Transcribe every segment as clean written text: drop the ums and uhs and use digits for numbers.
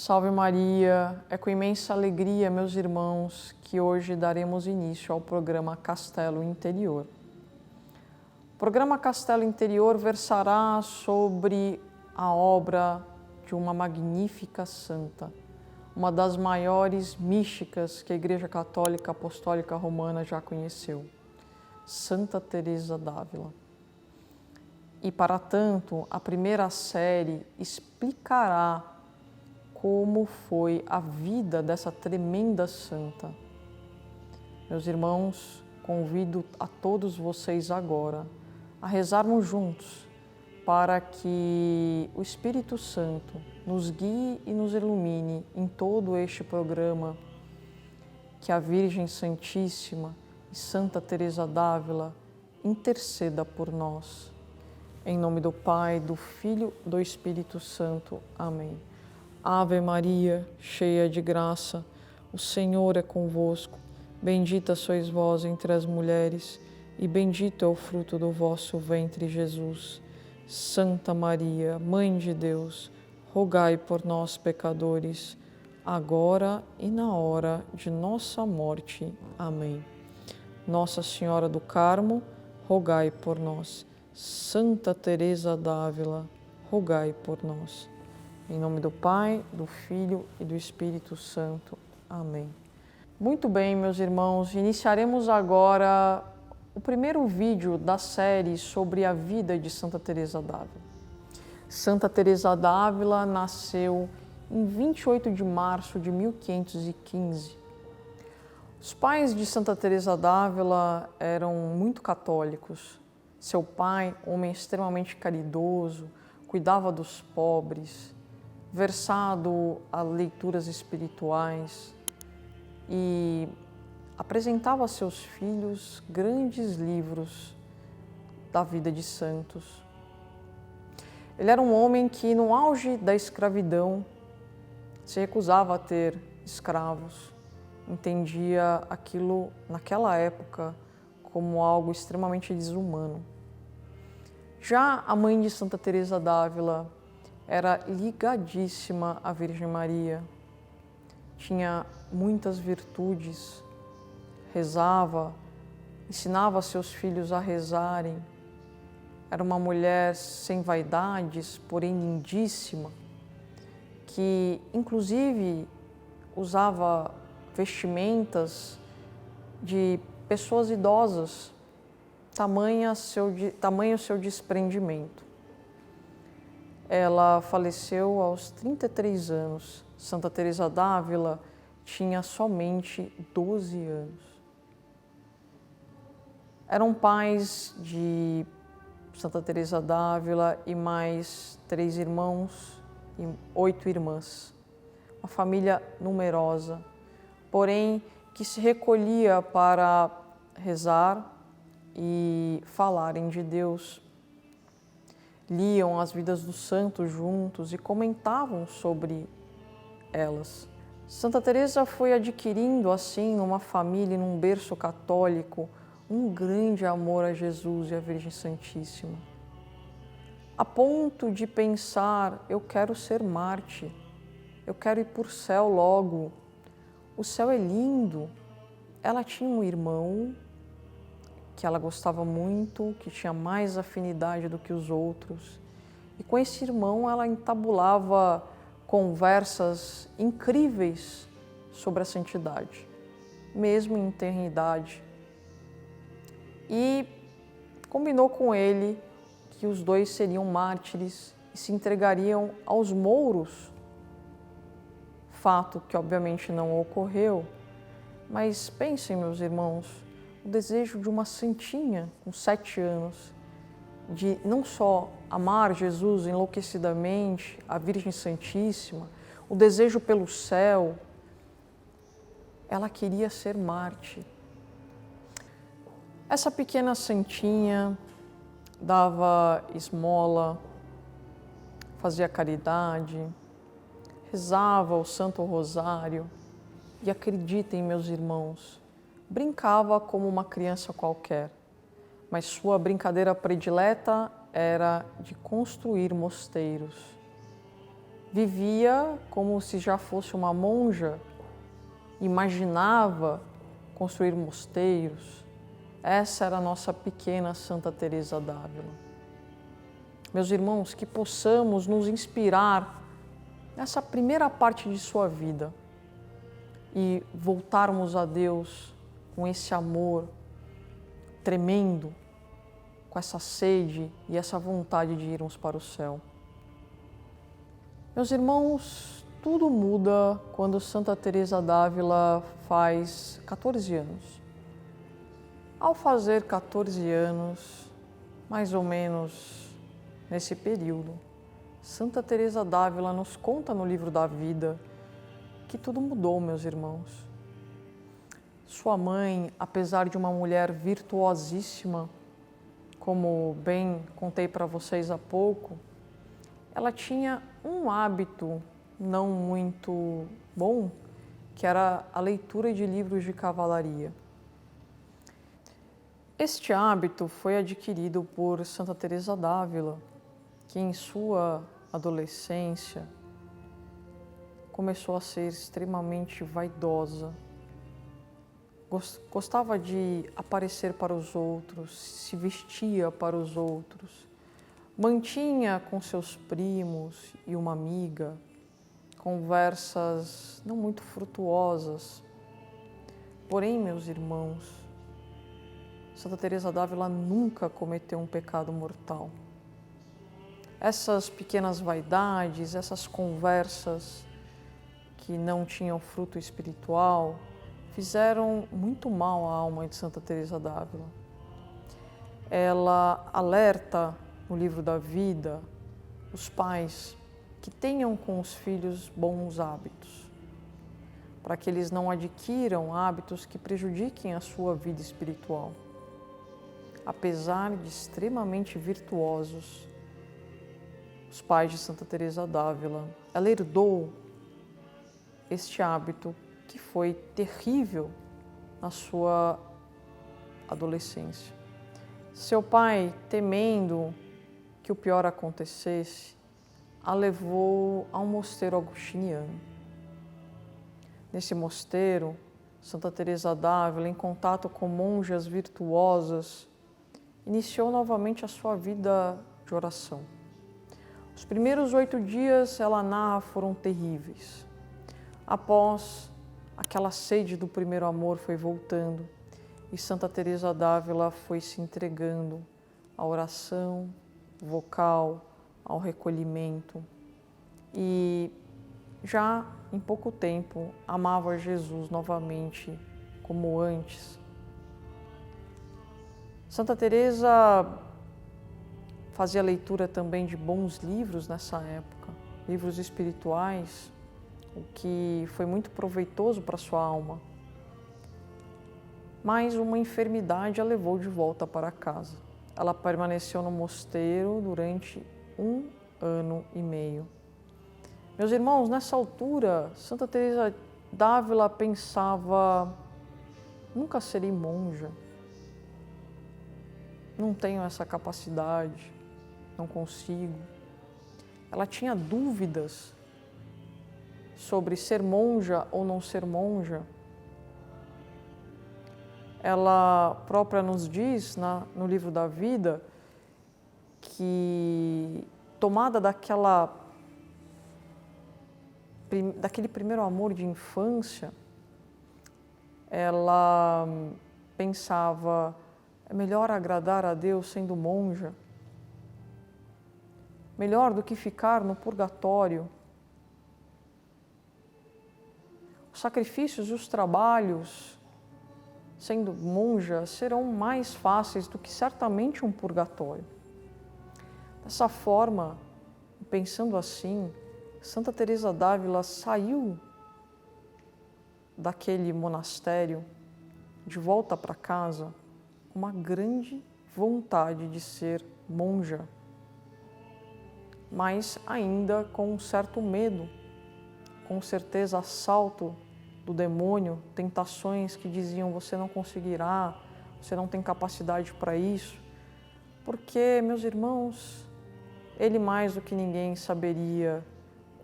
Salve Maria, é com imensa alegria, meus irmãos, que hoje daremos início ao programa Castelo Interior. O programa Castelo Interior versará sobre a obra de uma magnífica santa, uma das maiores místicas que a Igreja Católica Apostólica Romana já conheceu, Santa Teresa d'Ávila. E para tanto, a primeira série explicará como foi a vida dessa tremenda santa. Meus irmãos, convido a todos vocês agora a rezarmos juntos para que o Espírito Santo nos guie e nos ilumine em todo este programa, que a Virgem Santíssima e Santa Teresa d'Ávila interceda por nós. Em nome do Pai, do Filho e do Espírito Santo. Amém. Ave Maria, cheia de graça, o Senhor é convosco. Bendita sois vós entre as mulheres, e bendito é o fruto do vosso ventre, Jesus. Santa Maria, Mãe de Deus, rogai por nós, pecadores, agora e na hora de nossa morte. Amém. Nossa Senhora do Carmo, rogai por nós. Santa Teresa d'Ávila, rogai por nós. Em nome do Pai, do Filho e do Espírito Santo. Amém. Muito bem, meus irmãos, iniciaremos agora o primeiro vídeo da série sobre a vida de Santa Teresa d'Ávila. Santa Teresa d'Ávila nasceu em 28 de março de 1515. Os pais de Santa Teresa d'Ávila eram muito católicos. Seu pai, homem extremamente caridoso, cuidava dos pobres, versado a leituras espirituais e apresentava a seus filhos grandes livros da vida de santos. Ele era um homem que, no auge da escravidão, se recusava a ter escravos, entendia aquilo, naquela época, como algo extremamente desumano. Já a mãe de Santa Teresa d'Ávila era ligadíssima à Virgem Maria, tinha muitas virtudes, rezava, ensinava seus filhos a rezarem, era uma mulher sem vaidades, porém lindíssima, que inclusive usava vestimentas de pessoas idosas, tamanho o seu desprendimento. Ela faleceu aos 33 anos. Santa Teresa d'Ávila tinha somente 12 anos. Eram pais de Santa Teresa d'Ávila e mais 3 irmãos e 8 irmãs. Uma família numerosa, porém que se recolhia para rezar e falarem de Deus. Liam as vidas dos santos juntos e comentavam sobre elas. Santa Teresa foi adquirindo assim numa família, num berço católico, um grande amor a Jesus e à Virgem Santíssima, a ponto de pensar: eu quero ser Marte, eu quero ir para o céu logo, o céu é lindo. Ela tinha um irmão que ela gostava muito, que tinha mais afinidade do que os outros. E com esse irmão ela entabulava conversas incríveis sobre a santidade, mesmo em eternidade. E combinou com ele que os dois seriam mártires e se entregariam aos mouros, fato que obviamente não ocorreu. Mas pensem, meus irmãos, o desejo de uma santinha com 7 anos, de não só amar Jesus enlouquecidamente, a Virgem Santíssima, o desejo pelo céu, ela queria ser Marte. Essa pequena santinha dava esmola, fazia caridade, rezava o Santo Rosário e, acreditem, meus irmãos, brincava como uma criança qualquer, mas sua brincadeira predileta era de construir mosteiros. vivia como se já fosse uma monja, imaginava construir mosteiros. Essa era a nossa pequena Santa Teresa d'Ávila. Meus irmãos, que possamos nos inspirar nessa primeira parte de sua vida e voltarmos a Deus com esse amor tremendo, com essa sede e essa vontade de irmos para o céu. Meus irmãos, tudo muda quando Santa Teresa d'Ávila faz 14 anos. Ao fazer 14 anos, mais ou menos nesse período, Santa Teresa d'Ávila nos conta no livro da vida que tudo mudou, meus irmãos. Sua mãe, apesar de uma mulher virtuosíssima, como bem contei para vocês há pouco, ela tinha um hábito não muito bom, que era a leitura de livros de cavalaria. Este hábito foi adquirido por Santa Teresa d'Ávila, que em sua adolescência começou a ser extremamente vaidosa. Gostava de aparecer para os outros, se vestia para os outros, mantinha com seus primos e uma amiga conversas não muito frutuosas. Porém, meus irmãos, Santa Teresa d'Ávila nunca cometeu um pecado mortal. Essas pequenas vaidades, essas conversas que não tinham fruto espiritual, fizeram muito mal à alma de Santa Teresa d'Ávila. Ela alerta no livro da vida os pais que tenham com os filhos bons hábitos, para que eles não adquiram hábitos que prejudiquem a sua vida espiritual. Apesar de extremamente virtuosos, os pais de Santa Teresa d'Ávila, ela herdou este hábito que foi terrível na sua adolescência. Seu pai, temendo que o pior acontecesse, a levou a um mosteiro agostiniano. Nesse mosteiro, Santa Teresa d'Ávila, em contato com monjas virtuosas, iniciou novamente a sua vida de oração. Os primeiros 8 dias, ela narra, foram terríveis. Após, aquela sede do primeiro amor foi voltando e Santa Teresa d'Ávila foi se entregando à oração vocal, ao recolhimento e já em pouco tempo amava Jesus novamente como antes. Santa Teresa fazia leitura também de bons livros nessa época, livros espirituais, o que foi muito proveitoso para sua alma. Mas uma enfermidade a levou de volta para casa. Ela permaneceu no mosteiro durante 1 ano e meio. Meus irmãos, nessa altura, Santa Teresa d'Ávila pensava: nunca serei monja, não tenho essa capacidade, não consigo. Ela tinha dúvidas sobre ser monja ou não ser monja. Ela própria nos diz no livro da vida que, tomada daquele primeiro amor de infância, ela pensava: é melhor agradar a Deus sendo monja, melhor do que ficar no purgatório. Os sacrifícios e os trabalhos sendo monja serão mais fáceis do que certamente um purgatório. Dessa forma, pensando assim, Santa Teresa d'Ávila saiu daquele monastério de volta para casa com uma grande vontade de ser monja, mas ainda com um certo medo, com certeza assalto do demônio, tentações que diziam: você não conseguirá, você não tem capacidade para isso, porque, meus irmãos, ele mais do que ninguém saberia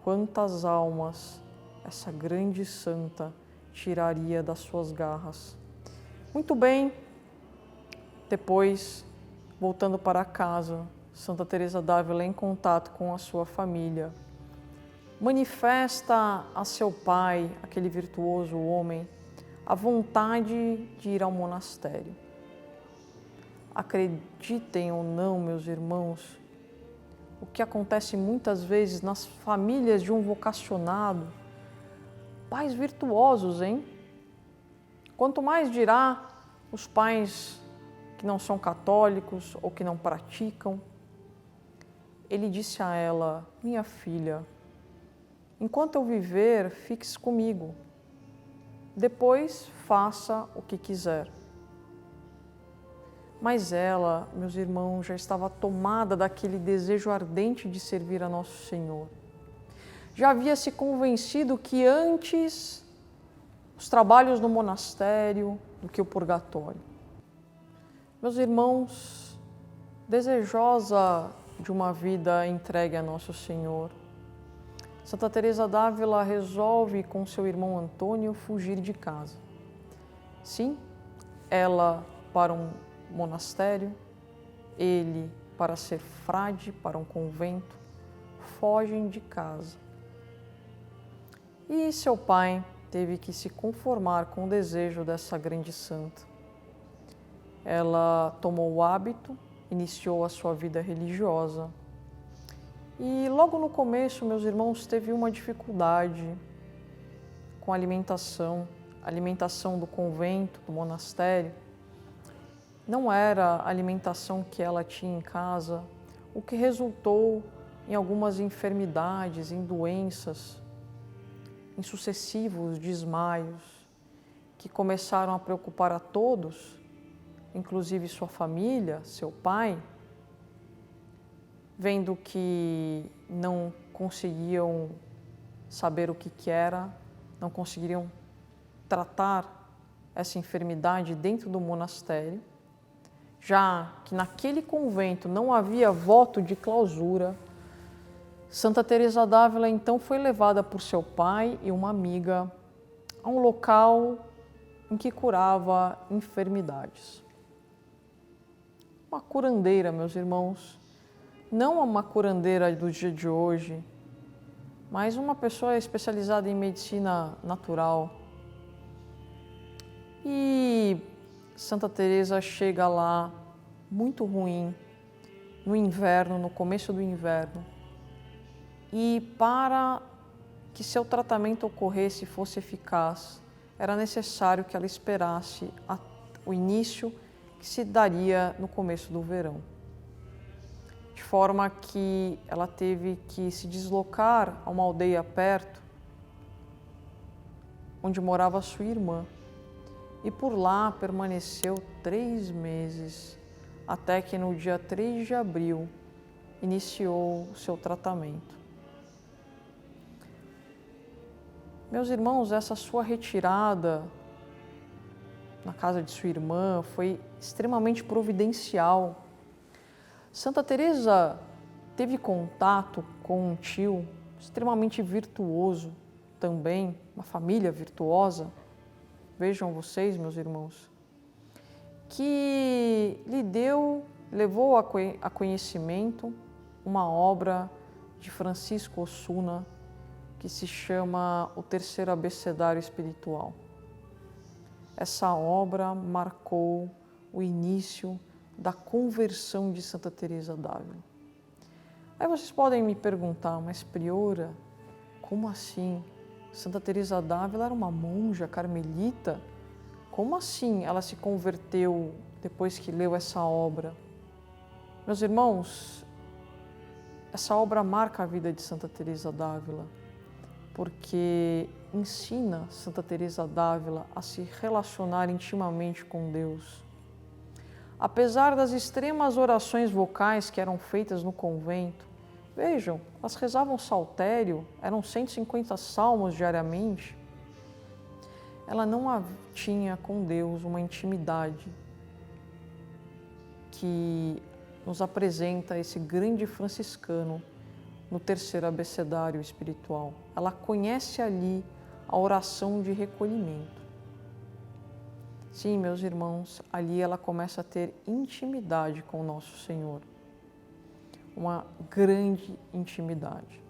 quantas almas essa grande santa tiraria das suas garras. Muito bem, depois, voltando para casa, Santa Teresa d'Ávila, em contato com a sua família, manifesta a seu pai, aquele virtuoso homem, a vontade de ir ao monastério. Acreditem ou não, meus irmãos, o que acontece muitas vezes nas famílias de um vocacionado, pais virtuosos, hein? Quanto mais dirá os pais que não são católicos ou que não praticam. Ele disse a ela: minha filha, enquanto eu viver, fixe comigo. Depois, faça o que quiser. Mas ela, meus irmãos, já estava tomada daquele desejo ardente de servir a Nosso Senhor. Já havia se convencido que antes os trabalhos no monastério do que o purgatório. Meus irmãos, desejosa de uma vida entregue a Nosso Senhor, Santa Teresa d'Ávila resolve com seu irmão Antônio fugir de casa. Sim, ela para um monastério, ele para ser frade para um convento, fogem de casa. E seu pai teve que se conformar com o desejo dessa grande santa. Ela tomou o hábito, iniciou a sua vida religiosa e logo no começo, meus irmãos, teve uma dificuldade com a alimentação do convento, do monastério. Não era a alimentação que ela tinha em casa, o que resultou em algumas enfermidades, em doenças, em sucessivos desmaios, que começaram a preocupar a todos, inclusive sua família, seu pai, vendo que não conseguiam saber o que era, não conseguiriam tratar essa enfermidade dentro do monastério, já que naquele convento não havia voto de clausura. Santa Teresa d'Ávila então foi levada por seu pai e uma amiga a um local em que curava enfermidades. Uma curandeira, meus irmãos, não uma curandeira do dia de hoje, mas uma pessoa especializada em medicina natural. E Santa Teresa chega lá muito ruim, no inverno, no começo do inverno. E para que seu tratamento ocorresse e fosse eficaz, era necessário que ela esperasse o início que se daria no começo do verão. De forma que ela teve que se deslocar a uma aldeia perto, onde morava sua irmã. E por lá permaneceu 3 meses, até que no dia 3 de abril iniciou o seu tratamento. Meus irmãos, essa sua retirada na casa de sua irmã foi extremamente providencial. Santa Teresa teve contato com um tio extremamente virtuoso também, uma família virtuosa. Vejam vocês, meus irmãos, que levou a conhecimento uma obra de Francisco Osuna que se chama O Terceiro Abecedário Espiritual. Essa obra marcou o início da conversão de Santa Teresa d'Ávila. Aí vocês podem me perguntar, mas priora, como assim? Santa Teresa d'Ávila era uma monja carmelita? Como assim ela se converteu depois que leu essa obra? Meus irmãos, essa obra marca a vida de Santa Teresa d'Ávila, porque ensina Santa Teresa d'Ávila a se relacionar intimamente com Deus. Apesar das extremas orações vocais que eram feitas no convento, vejam, elas rezavam saltério, eram 150 salmos diariamente. Ela não tinha com Deus uma intimidade que nos apresenta esse grande franciscano no terceiro abecedário espiritual. Ela conhece ali a oração de recolhimento. Sim, meus irmãos, ali ela começa a ter intimidade com o nosso Senhor. Uma grande intimidade.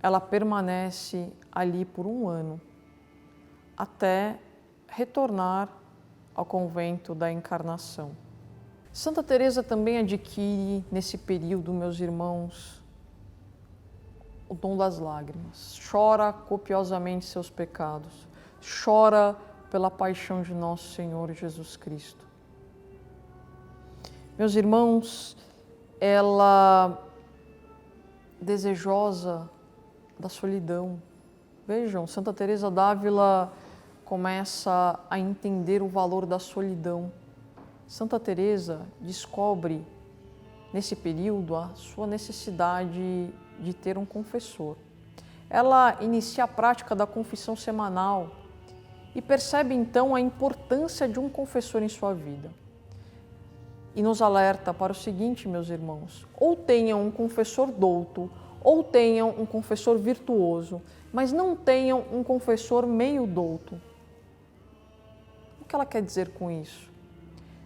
Ela permanece ali por 1 ano, até retornar ao convento da Encarnação. Santa Teresa também adquire, nesse período, meus irmãos, o dom das lágrimas. Chora copiosamente seus pecados. Chora pela paixão de nosso Senhor Jesus Cristo. Meus irmãos, ela desejosa da solidão. Vejam, Santa Teresa d'Ávila começa a entender o valor da solidão. Santa Teresa descobre, nesse período, a sua necessidade de ter um confessor. Ela inicia a prática da confissão semanal e percebe então a importância de um confessor em sua vida. E nos alerta para o seguinte, meus irmãos: ou tenham um confessor douto, ou tenham um confessor virtuoso, mas não tenham um confessor meio douto. O que ela quer dizer com isso?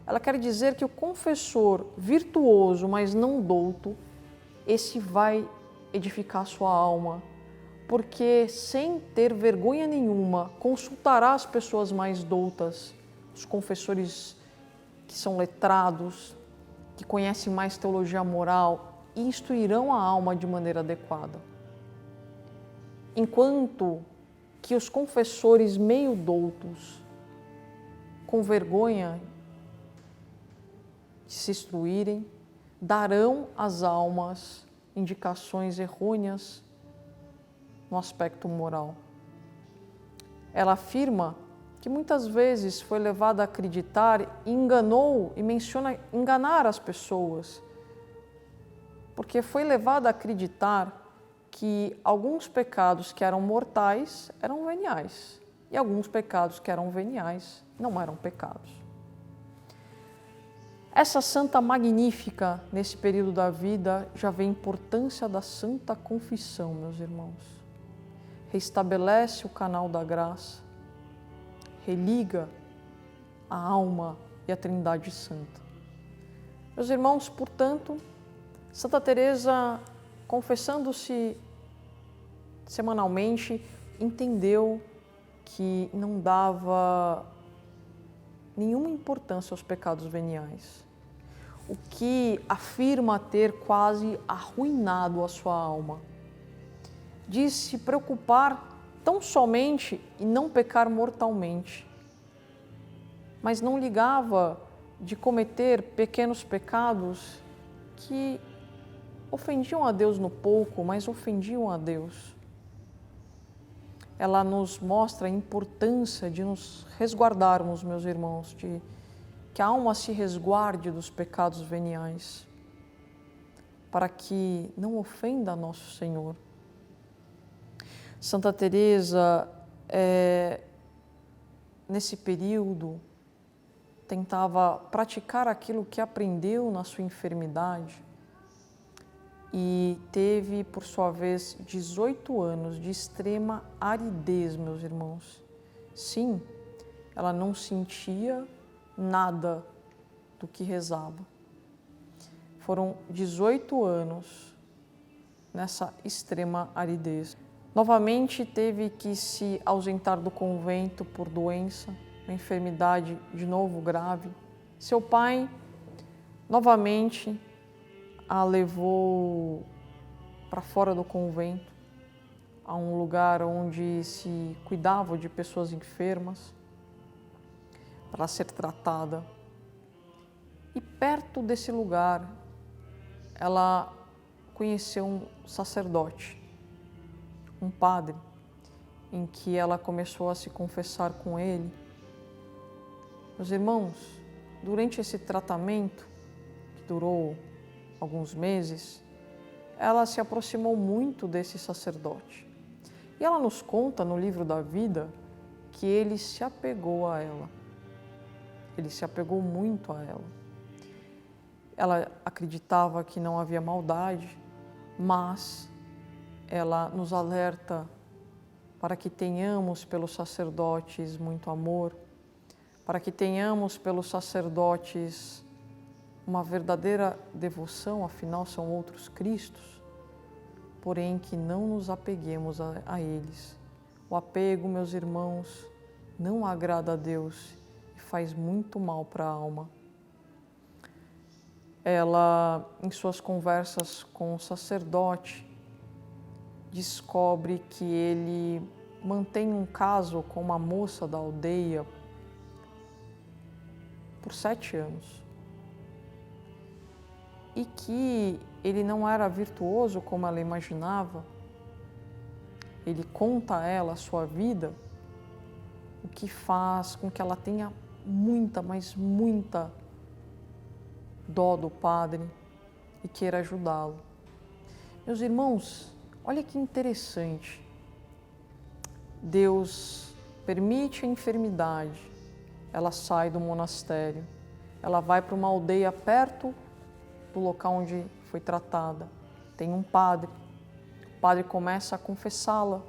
Ela quer dizer que o confessor virtuoso, mas não douto, esse vai edificar a sua alma, porque sem ter vergonha nenhuma, consultará as pessoas mais doutas, os confessores que são letrados, que conhecem mais teologia moral e instruirão a alma de maneira adequada. Enquanto que os confessores meio doutos, com vergonha de se instruírem, darão às almas indicações errôneas no aspecto moral. Ela afirma que muitas vezes foi levada a acreditar e enganou, e menciona enganar as pessoas, porque foi levada a acreditar que alguns pecados que eram mortais eram veniais e alguns pecados que eram veniais não eram pecados. Essa santa magnífica, nesse período da vida, já vê a importância da Santa Confissão, meus irmãos. Restabelece o canal da graça, religa a alma e a Trindade Santa. Meus irmãos, portanto, Santa Teresa, confessando-se semanalmente, entendeu que não dava nenhuma importância aos pecados veniais, o que afirma ter quase arruinado a sua alma. Diz se preocupar tão somente em não pecar mortalmente, mas não ligava de cometer pequenos pecados que ofendiam a Deus no pouco, mas ofendiam a Deus. Ela nos mostra a importância de nos resguardarmos, meus irmãos, de que a alma se resguarde dos pecados veniais, para que não ofenda nosso Senhor. Santa Teresa, nesse período, tentava praticar aquilo que aprendeu na sua enfermidade e teve, por sua vez, 18 anos de extrema aridez, meus irmãos. Sim, ela não sentia nada do que rezava. Foram 18 anos nessa extrema aridez. Novamente teve que se ausentar do convento por doença, uma enfermidade de novo grave. Seu pai, novamente, a levou para fora do convento, a um lugar onde se cuidava de pessoas enfermas, para ser tratada. E perto desse lugar, ela conheceu um sacerdote, um padre, em que ela começou a se confessar com ele. Meus irmãos, durante esse tratamento, que durou alguns meses, ela se aproximou muito desse sacerdote. E ela nos conta no livro da vida que ele se apegou a ela. Ele se apegou muito a ela. Ela acreditava que não havia maldade, mas ela nos alerta para que tenhamos pelos sacerdotes muito amor, para que tenhamos pelos sacerdotes uma verdadeira devoção, afinal são outros Cristos, porém que não nos apeguemos a eles. O apego, meus irmãos, não agrada a Deus e faz muito mal para a alma. Ela, em suas conversas com o sacerdote, descobre que ele mantém um caso com uma moça da aldeia por 7 anos e que ele não era virtuoso como ela imaginava. Ele conta a ela a sua vida, o que faz com que ela tenha muita, mas muita dó do padre e queira ajudá-lo. Meus irmãos, olha que interessante. Deus permite a enfermidade, ela sai do monastério, ela vai para uma aldeia perto do local onde foi tratada. Tem um padre, o padre começa a confessá-la,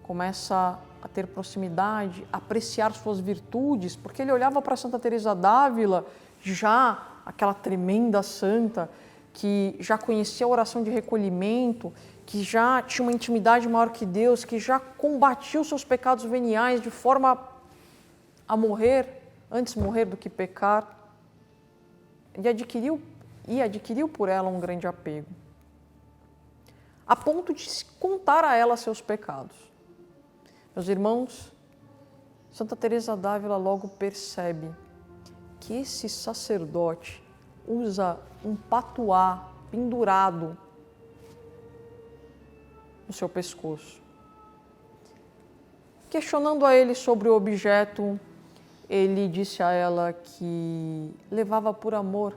começa a ter proximidade, a apreciar suas virtudes, porque ele olhava para Santa Teresa d'Ávila, já aquela tremenda santa, que já conhecia a oração de recolhimento, que já tinha uma intimidade maior que Deus, que já combatia os seus pecados veniais de forma a morrer, antes morrer do que pecar, e adquiriu por ela um grande apego, a ponto de contar a ela seus pecados. Meus irmãos, Santa Teresa d'Ávila logo percebe que esse sacerdote usa um patuá pendurado no seu pescoço. Questionando a ele sobre o objeto, ele disse a ela que levava por amor,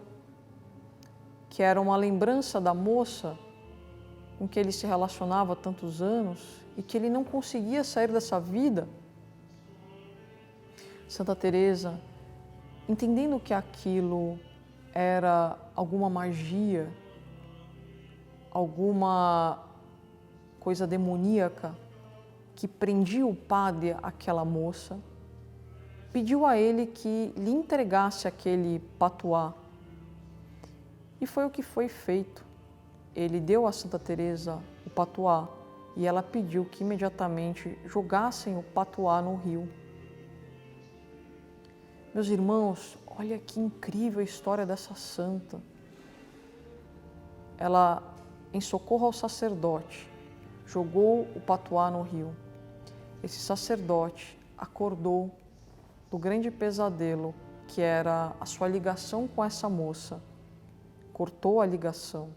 que era uma lembrança da moça com que ele se relacionava há tantos anos e que ele não conseguia sair dessa vida. Santa Teresa, entendendo que aquilo era alguma magia, alguma coisa demoníaca que prendia o padre àquela moça, pediu a ele que lhe entregasse aquele patuá. E foi o que foi feito. Ele deu a Santa Teresa o patuá e ela pediu que imediatamente jogassem o patuá no rio. Meus irmãos, olha que incrível a história dessa santa. Ela, em socorro ao sacerdote, jogou o patuá no rio. Esse sacerdote acordou do grande pesadelo que era a sua ligação com essa moça. Cortou a ligação,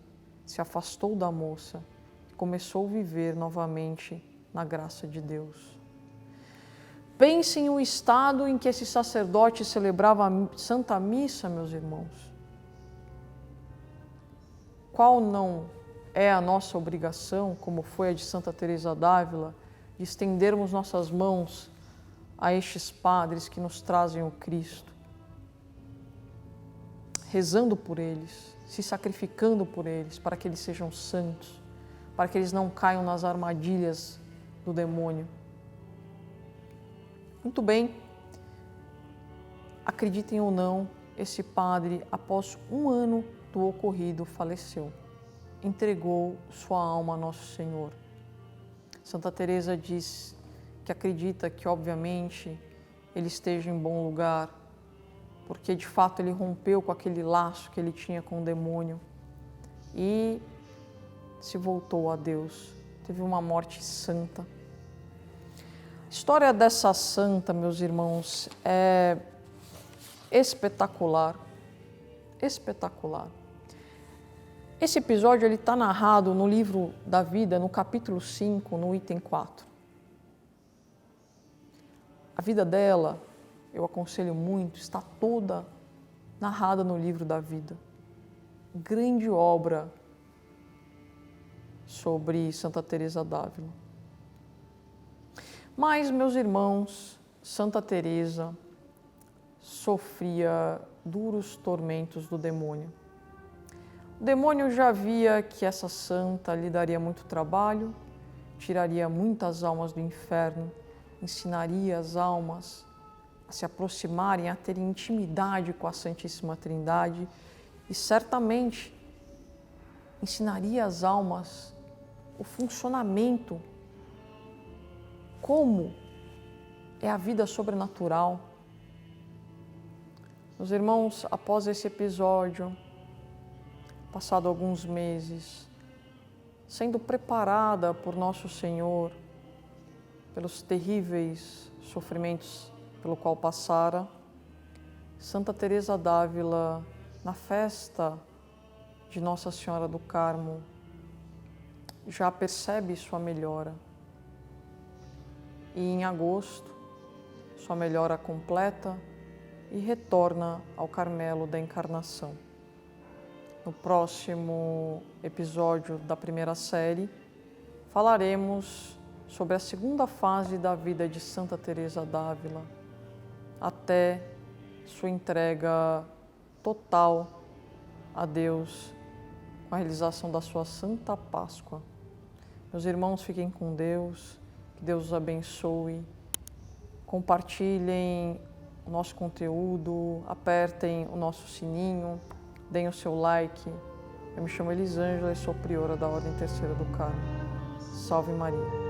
se afastou da moça e começou a viver novamente na graça de Deus. Pensem o estado em que esse sacerdote celebrava a Santa Missa, meus irmãos. Qual não é a nossa obrigação, como foi a de Santa Teresa d'Ávila, de estendermos nossas mãos a estes padres que nos trazem o Cristo, rezando por eles, se sacrificando por eles, para que eles sejam santos, para que eles não caiam nas armadilhas do demônio. Muito bem, acreditem ou não, esse padre, após 1 ano do ocorrido, faleceu. Entregou sua alma a Nosso Senhor. Santa Teresa diz que acredita que, obviamente, ele esteja em bom lugar, porque de fato ele rompeu com aquele laço que ele tinha com o demônio e se voltou a Deus. Teve uma morte santa. A história dessa santa, meus irmãos, é espetacular, espetacular. Esse episódio está narrado no livro da vida, no capítulo 5, no item 4. A vida dela, eu aconselho muito, está toda narrada no livro da vida. Grande obra sobre Santa Teresa d'Ávila. Mas, meus irmãos, Santa Teresa sofria duros tormentos do demônio. O demônio já via que essa santa lhe daria muito trabalho, tiraria muitas almas do inferno, ensinaria as almas a se aproximarem, a terem intimidade com a Santíssima Trindade e certamente ensinaria as almas o funcionamento, como é a vida sobrenatural. Meus irmãos, após esse episódio, passado alguns meses, sendo preparada por Nosso Senhor pelos terríveis sofrimentos pelo qual passara, Santa Teresa d'Ávila, na festa de Nossa Senhora do Carmo, já percebe sua melhora. E em agosto, sua melhora completa e retorna ao Carmelo da Encarnação. No próximo episódio da primeira série, falaremos sobre a segunda fase da vida de Santa Teresa d'Ávila, até sua entrega total a Deus com a realização da sua Santa Páscoa. Meus irmãos, fiquem com Deus, que Deus os abençoe. Compartilhem o nosso conteúdo, apertem o nosso sininho, deem o seu like. Eu me chamo Elisângela e sou priora da Ordem Terceira do Carmo. Salve Maria!